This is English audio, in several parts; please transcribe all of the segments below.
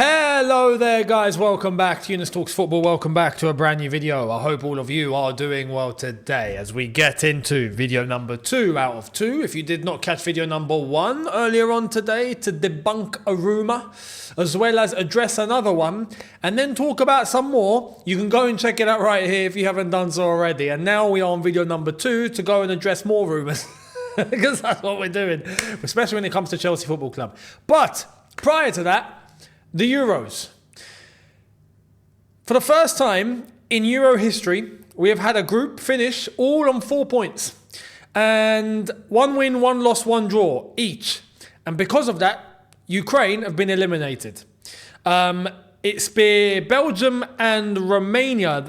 Hello there guys, welcome back to Younes Talks Football, welcome back to a brand new video. I hope all of you are doing well today as we get into video number 2 out of 2. If you did not catch video number 1 earlier on today to debunk a rumour, as well as address another one, and then talk about some more, you can go and check it out right here if you haven't done so already. And now we are on video number 2 to go and address more rumours, because that's what we're doing, especially when it comes to Chelsea Football Club. But prior to that, the Euros. For the first time in Euro history, we have had a group finish all on 4 points. And 1 win, 1 loss, 1 draw each. And because of that, Ukraine have been eliminated. It's been Belgium and Romania,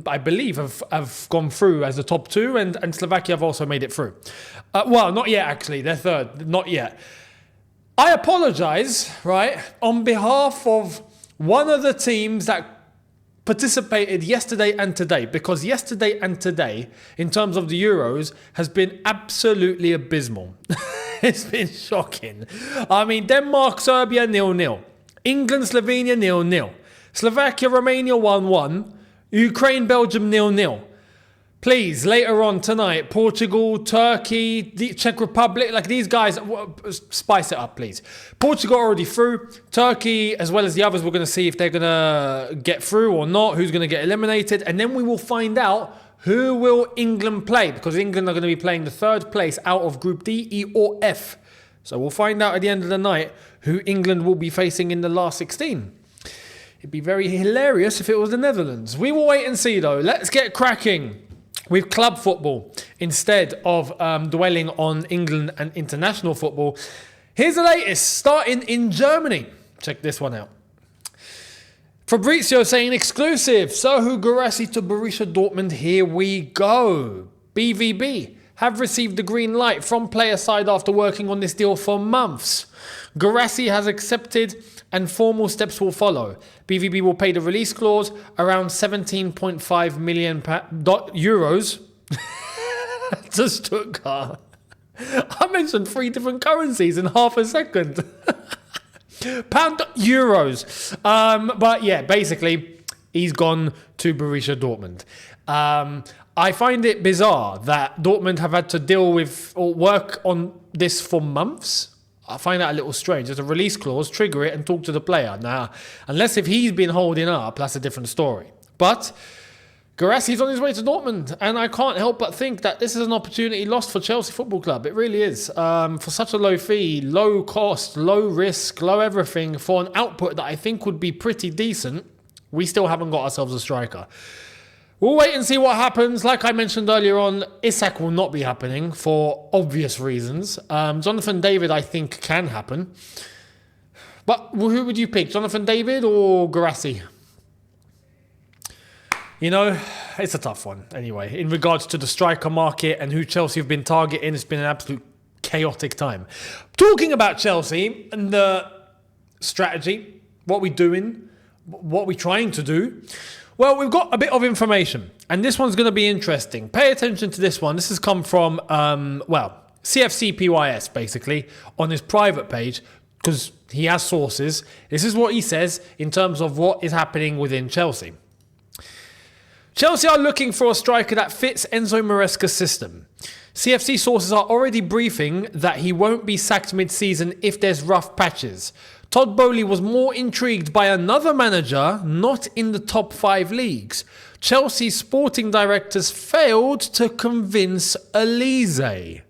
I believe, have gone through as the top 2. And Slovakia have also made it through. Well, not yet, actually. They're third. Not yet. I apologise, right, on behalf of one of the teams that participated yesterday and today, because yesterday and today, in terms of the Euros, has been absolutely abysmal. It's been shocking. I mean, Denmark, Serbia, 0-0. England, Slovenia, 0-0. Slovakia, Romania, 1-1. Ukraine, Belgium, 0-0. Please, later on tonight, Portugal, Turkey, the Czech Republic, like these guys, spice it up, please. Portugal already through. Turkey, as well as the others, we're going to see if they're going to get through or not, who's going to get eliminated. And then we will find out who will England play, because England are going to be playing the third place out of Group D, E or F. So we'll find out at the end of the night who England will be facing in the last 16. It'd be very hilarious if it was the Netherlands. We will wait and see, though. Let's get cracking with club football instead of dwelling on England and international football. Here's the latest, starting in Germany. Check this one out. Fabrizio saying exclusive. Serhou Guirassy to Borussia Dortmund. Here we go. BVB have received the green light from player side after working on this deal for months. Guirassy has accepted and formal steps will follow. BVB will pay the release clause around 17.5 million euros to Stuttgart. I mentioned 3 different currencies in half a second. Pound, euros. But yeah, basically, he's gone to Borussia Dortmund. I find it bizarre that Dortmund have had to deal with or work on this for months. I find that a little strange. There's a release clause, trigger it and talk to the player. Now, unless if he's been holding up, that's a different story. But Guirassy's on his way to Dortmund, and I can't help but think that this is an opportunity lost for Chelsea Football Club. It really is. For such a low fee, low cost, low risk, low everything, for an output that I think would be pretty decent, we still haven't got ourselves a striker. We'll wait and see what happens. Like I mentioned earlier on, Isak will not be happening for obvious reasons. Jonathan David, I think, can happen. But who would you pick, Jonathan David or Guirassy? You know, it's a tough one. Anyway, in regards to the striker market and who Chelsea have been targeting, it's been an absolute chaotic time. Talking about Chelsea and the strategy, what we're doing, what we're trying to do, well, we've got a bit of information, and this one's going to be interesting. Pay attention to this one. This has come from, CFCPYS, basically, on his private page, because he has sources. This is what he says in terms of what is happening within Chelsea. Chelsea are looking for a striker that fits Enzo Maresca's system. CFC sources are already briefing that he won't be sacked mid-season if there's rough patches. Todd Boehly was more intrigued by another manager not in the top 5 leagues. Chelsea's sporting directors failed to convince Olise.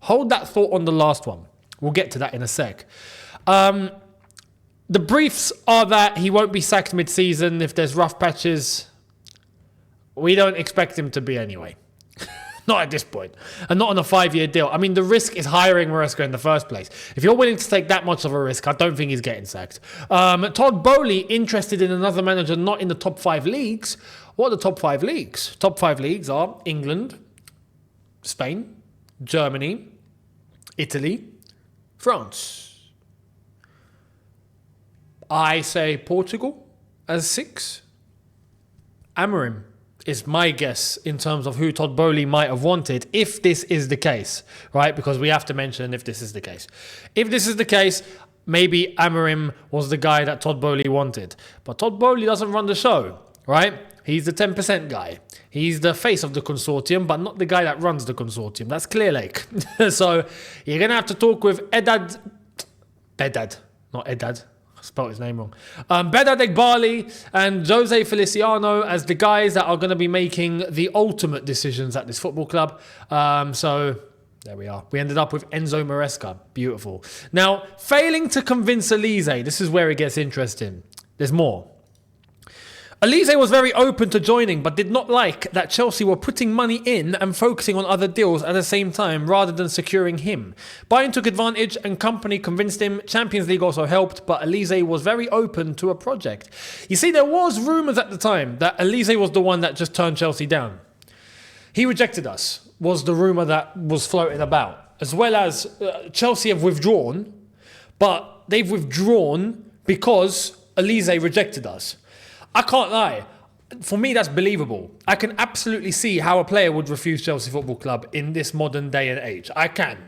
Hold that thought on the last one. We'll get to that in a sec. The briefs are that he won't be sacked mid-season if there's rough patches. We don't expect him to be anyway. Not at this point. And not on a 5-year deal. I mean, the risk is hiring Maresca in the first place. If you're willing to take that much of a risk, I don't think he's getting sacked. Todd Boehly interested in another manager not in the top 5 leagues. What are the top 5 leagues? Top 5 leagues are England, Spain, Germany, Italy, France. I say Portugal as 6. Amorim is my guess in terms of who Todd Boehly might have wanted if this is the case, right? Because we have to mention if this is the case. If this is the case, maybe Amorim was the guy that Todd Boehly wanted. But Todd Boehly doesn't run the show, right? He's the 10% guy. He's the face of the consortium, but not the guy that runs the consortium. That's Clear Lake. So you're going to have to talk with Bedad, not Edad. I spelled his name wrong. Bedad Egbali and Jose Feliciano as the guys that are going to be making the ultimate decisions at this football club. So there we are. We ended up with Enzo Maresca. Beautiful. Now, failing to convince Olise, this is where it gets interesting. There's more. Olise was very open to joining, but did not like that Chelsea were putting money in and focusing on other deals at the same time rather than securing him. Bayern took advantage and company convinced him. Champions League also helped, but Olise was very open to a project. You see, there was rumours at the time that Olise was the one that just turned Chelsea down. He rejected us, was the rumour that was floating about. As well as Chelsea have withdrawn, but they've withdrawn because Olise rejected us. I can't lie. For me, that's believable. I can absolutely see how a player would refuse Chelsea Football Club in this modern day and age. I can.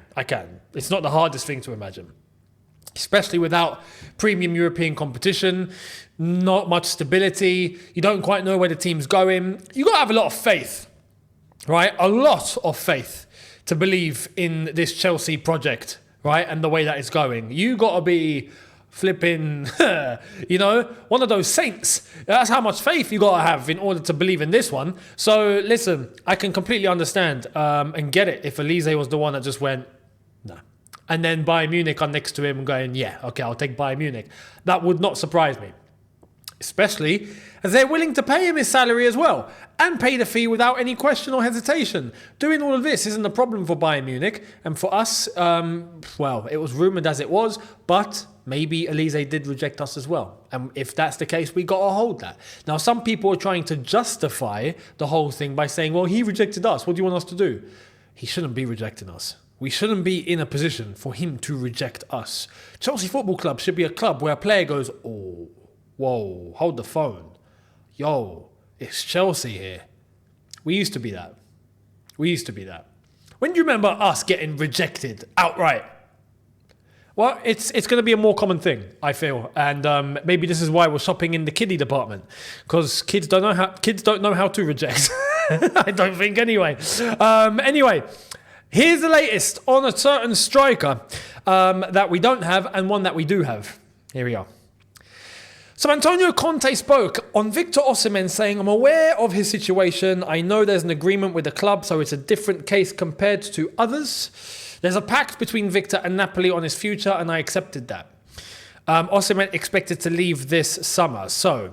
It's not the hardest thing to imagine. Especially without premium European competition, not much stability. You don't quite know where the team's going. You got to have a lot of faith, right? A lot of faith to believe in this Chelsea project, right? And the way that it's going. You got to be flipping, one of those saints. That's how much faith you got to have in order to believe in this one. So listen, I can completely understand and get it if Olise was the one that just went, no. And then Bayern Munich are next to him going, yeah, okay, I'll take Bayern Munich. That would not surprise me. Especially as they're willing to pay him his salary as well and pay the fee without any question or hesitation. Doing all of this isn't a problem for Bayern Munich. And for us, it was rumoured as it was, but maybe Olise did reject us as well. And if that's the case, we got to hold that. Now, some people are trying to justify the whole thing by saying, well, he rejected us. What do you want us to do? He shouldn't be rejecting us. We shouldn't be in a position for him to reject us. Chelsea Football Club should be a club where a player goes, oh, whoa, hold the phone. Yo, it's Chelsea here. We used to be that. When do you remember us getting rejected outright? Well, it's going to be a more common thing, I feel, and maybe this is why we're shopping in the kiddie department, because kids don't know how to reject. I don't think anyway. Anyway, here's the latest on a certain striker that we don't have and one that we do have. Here we are. So Antonio Conte spoke on Victor Osimhen saying, I'm aware of his situation. I know there's an agreement with the club, so it's a different case compared to others. There's a pact between Victor and Napoli on his future, and I accepted that. Osimhen expected to leave this summer. So,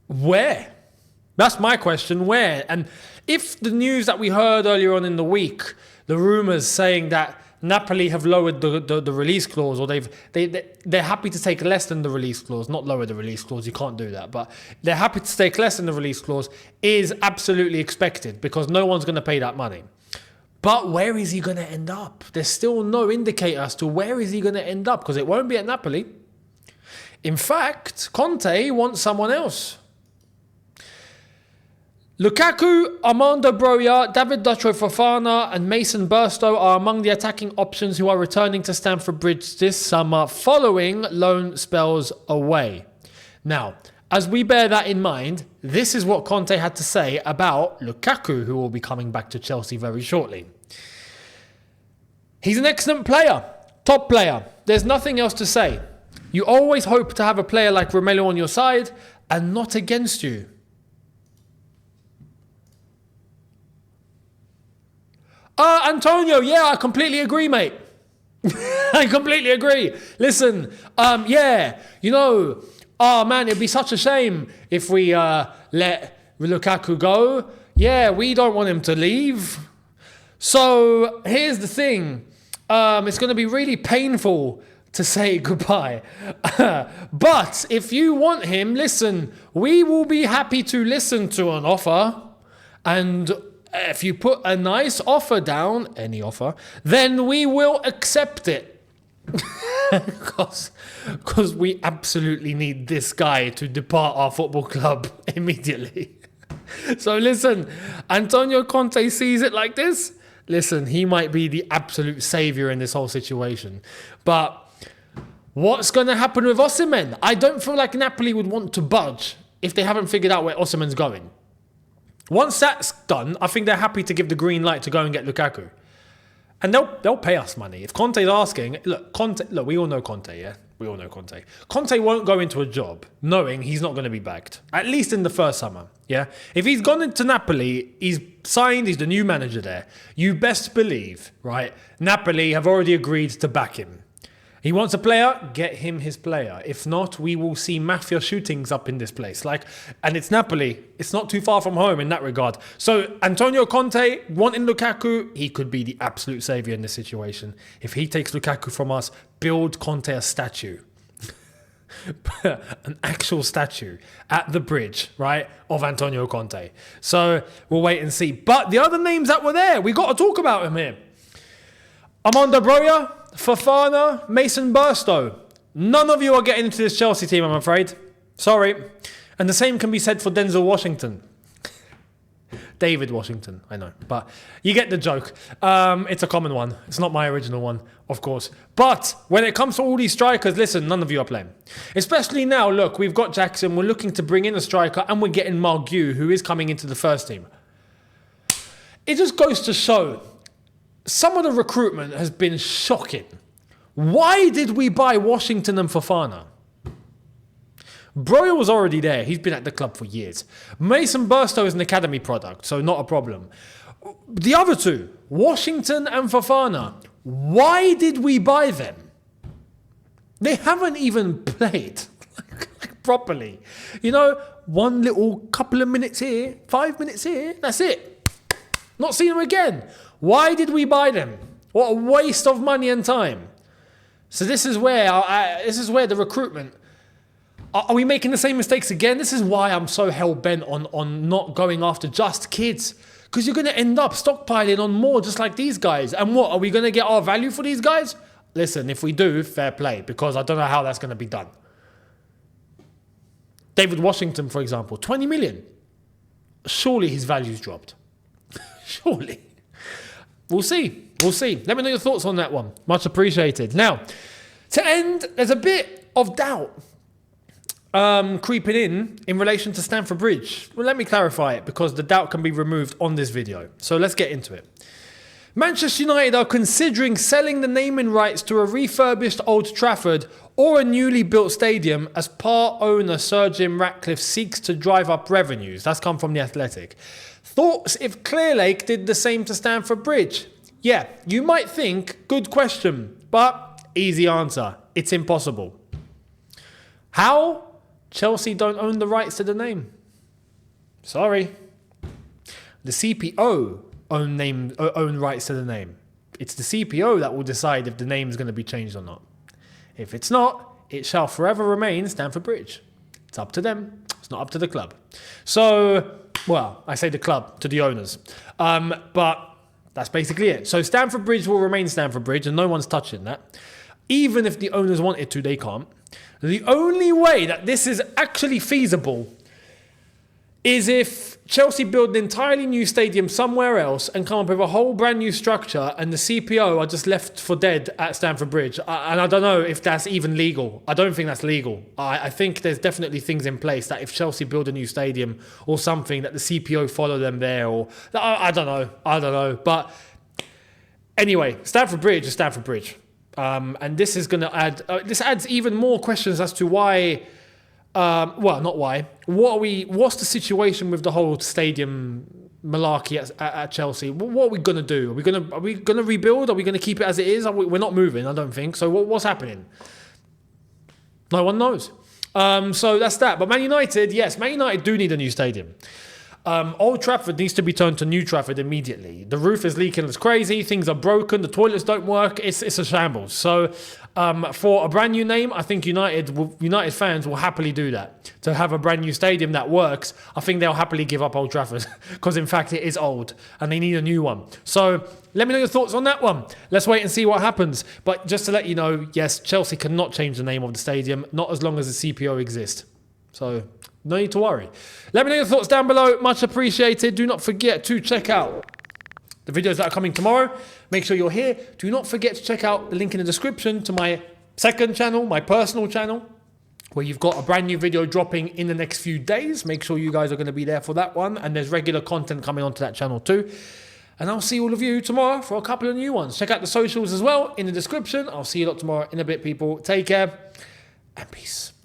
where? That's my question. Where? And if the news that we heard earlier on in the week, the rumours saying that Napoli have lowered the release clause, or they're happy to take less than the release clause, not lower the release clause, you can't do that, but they're happy to take less than the release clause, is absolutely expected because no one's going to pay that money. But where is he going to end up? There's still no indicator as to where is he going to end up, because it won't be at Napoli. In fact, Conte wants someone else. Lukaku, Armando Broja, David Dutro Fofana and Mason Burstow are among the attacking options who are returning to Stamford Bridge this summer following loan spells away. Now, as we bear that in mind, this is what Conte had to say about Lukaku, who will be coming back to Chelsea very shortly. He's an excellent player, top player. There's nothing else to say. You always hope to have a player like Romelu on your side and not against you. Antonio, yeah, I completely agree, mate. I completely agree. Listen, man, it'd be such a shame if we let Lukaku go. Yeah, we don't want him to leave. So here's the thing. It's going to be really painful to say goodbye. But if you want him, listen, we will be happy to listen to an offer. And if you put a nice offer down, any offer, then we will accept it. Because we absolutely need this guy to depart our football club immediately. So listen, Antonio Conte sees it like this. Listen, he might be the absolute saviour in this whole situation. But What's going to happen with Osimhen? I don't feel like Napoli would want to budge if they haven't figured out where Osimhen's going. Once that's done, I think they're happy to give the green light to go and get Lukaku. And they'll pay us money. If Conte's asking, look, we all know Conte, yeah? We all know Conte. Conte won't go into a job knowing he's not going to be backed, at least in the first summer, yeah? If he's gone into Napoli, he's signed, he's the new manager there. You best believe, right, Napoli have already agreed to back him. He wants a player, get him his player. If not, we will see mafia shootings up in this place. And it's Napoli. It's not too far from home in that regard. So Antonio Conte, wanting Lukaku, he could be the absolute saviour in this situation. If he takes Lukaku from us, build Conte a statue. An actual statue at the bridge, right, of Antonio Conte. So we'll wait and see. But the other names that were there, we got to talk about him here. Armando Broja, Fofana, Mason Burstow. None of you are getting into this Chelsea team, I'm afraid. Sorry. And the same can be said for Denzel Washington. David Washington, I know. But you get the joke. It's a common one. It's not my original one, of course. But when it comes to all these strikers, listen, none of you are playing. Especially now, look, we've got Jackson. We're looking to bring in a striker. And we're getting Margue, who is coming into the first team. It just goes to show... Some of the recruitment has been shocking. Why did we buy Washington and Fofana? Broja was already there. He's been at the club for years. Mason Burstow is an academy product, so not a problem. The other two, Washington and Fofana, why did we buy them? They haven't even played properly. You know, one little couple of minutes here, 5 minutes here, that's it. Not seen them again. Why did we buy them? What a waste of money and time. So this is where the recruitment... Are we making the same mistakes again? This is why I'm so hell-bent on not going after just kids. Because you're going to end up stockpiling on more just like these guys. And what, are we going to get our value for these guys? Listen, if we do, fair play. Because I don't know how that's going to be done. David Washington, for example, 20 million. Surely his value's dropped. Surely. We'll see. We'll see. Let me know your thoughts on that one. Much appreciated. Now, to end, there's a bit of doubt creeping in relation to Stamford Bridge. Well, let me clarify it because the doubt can be removed on this video. So let's get into it. Manchester United are considering selling the naming rights to a refurbished Old Trafford or a newly built stadium as part owner Sir Jim Ratcliffe seeks to drive up revenues. That's come from The Athletic. Thoughts if Clearlake did the same to Stamford Bridge? Yeah, you might think, good question, but easy answer. It's impossible. How? Chelsea don't own the rights to the name. Sorry. The CPO own rights to the name. It's the CPO that will decide if the name is going to be changed or not. If it's not, it shall forever remain Stamford Bridge. It's up to them. It's not up to the club. So... Well, I say the club, to the owners. But that's basically it. So Stamford Bridge will remain Stamford Bridge and no one's touching that. Even if the owners wanted to, they can't. The only way that this is actually feasible is if Chelsea build an entirely new stadium somewhere else and come up with a whole brand new structure and the CPO are just left for dead at Stamford Bridge. And I don't know if that's even legal. I don't think that's legal. I think there's definitely things in place that if Chelsea build a new stadium or something that the CPO follow them there or... I don't know. But anyway, Stamford Bridge is Stamford Bridge. And this is going to add... this adds even more questions as to why... well, not why. What's the situation with the whole stadium malarkey at Chelsea? What are we gonna do? Are we gonna rebuild? Are we gonna keep it as it is? We're not moving, I don't think. So what's happening? No one knows. So that's that. But Man United, yes, Man United do need a new stadium. Old Trafford needs to be turned to New Trafford immediately. The roof is leaking as crazy. Things are broken. The toilets don't work. It's a shambles. So for a brand new name, I think United fans will happily do that. To have a brand new stadium that works, I think they'll happily give up Old Trafford because in fact it is old and they need a new one. So let me know your thoughts on that one. Let's wait and see what happens. But just to let you know, yes, Chelsea cannot change the name of the stadium, not as long as the CPO exists. So no need to worry. Let me know your thoughts down below. Much appreciated. Do not forget to check out the videos that are coming tomorrow. Make sure you're here. Do not forget to check out the link in the description to my Second channel, my personal channel, where you've got a brand new video dropping in the next few days. Make sure you guys are going to be there for that one. And there's regular content coming onto that channel too. And I'll see all of you tomorrow for a couple of new ones. Check out the socials as well in the description. I'll see you lot tomorrow in a bit, people. Take care and peace.